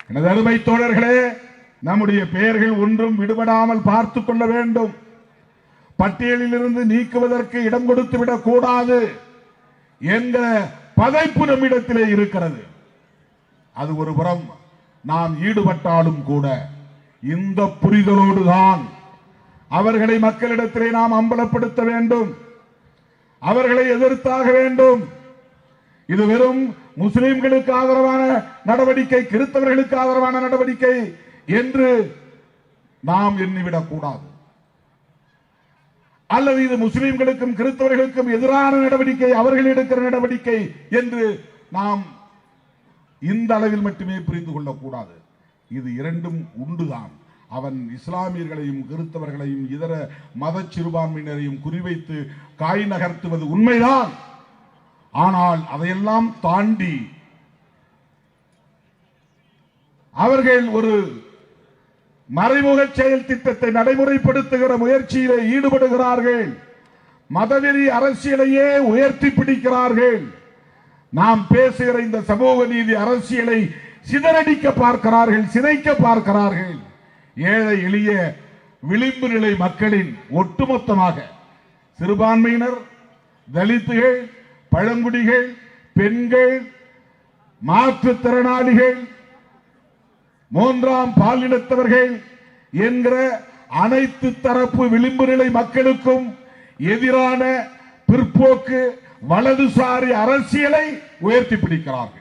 எனது அருமை தோழர்களே, நம்முடைய பெயர்கள் ஒன்றும் விடுபடாமல் பார்த்துக் கொள்ள வேண்டும். பட்டியலில் இருந்து நீக்குவதற்கு இடம் கொடுத்து விடக் கூடாது என்கிற பதைப்பு நம்மிடத்திலே இருக்கிறது. அது ஒரு புறம் நாம் ஈடுபட்டாலும் கூட இந்த புரிதலோடு தான் அவர்களை மக்களிடத்திலே நாம் அம்பலப்படுத்த வேண்டும், அவர்களை எதிர்த்தாக வேண்டும். இது வெறும் முஸ்லிம்களுக்கு ஆதரவான நடவடிக்கை, கிறிஸ்தவர்களுக்கு ஆதரவான நடவடிக்கை என்று நாம் எண்ணிவிடக் கூடாது. அல்லது இது முஸ்லிம்களுக்கும் கிறிஸ்தவர்களுக்கும் எதிரான நடவடிக்கை, அவர்கள் எடுக்கிற நடவடிக்கை என்று நாம் இந்த அளவில் மட்டுமே புரிந்து கொள்ளக்கூடாது. இது இரண்டும் உண்டுதான். அவன் இஸ்லாமியர்களையும் கிறிஸ்தவர்களையும் இதர மத சிறுபான்மையினரையும் குறிவைத்து காய் நகர்த்துவது உண்மைதான். ஆனால் அதையெல்லாம் தாண்டி அவர்கள் ஒரு மறைமுக செயல் திட்டத்தை நடைமுறைப்படுத்துகிற முயற்சியிலே ஈடுபடுகிறார்கள். மதவெறி அரசியலையே உயர்த்தி பிடிக்கிறார்கள். நாம் பேசுகிற இந்த சமூக நீதி அரசியலை சிதறடிக்க பார்க்கிறார்கள், சிதைக்க பார்க்கிறார்கள். ஏழை எளிய விளிம்பு நிலை மக்களின் ஒட்டுமொத்தமாக சிறுபான்மையினர், தலித்துகள், பழங்குடிகள், பெண்கள், மாற்றுத்திறனாளிகள், மூன்றாம் பாலினத்தவர்கள் என்கிற அனைத்து தரப்பு விளிம்பு நிலை மக்களுக்கும் எதிரான பிற்போக்கு வலதுசாரி அரசியலை உயர்த்தி பிடிக்கிறார்கள்.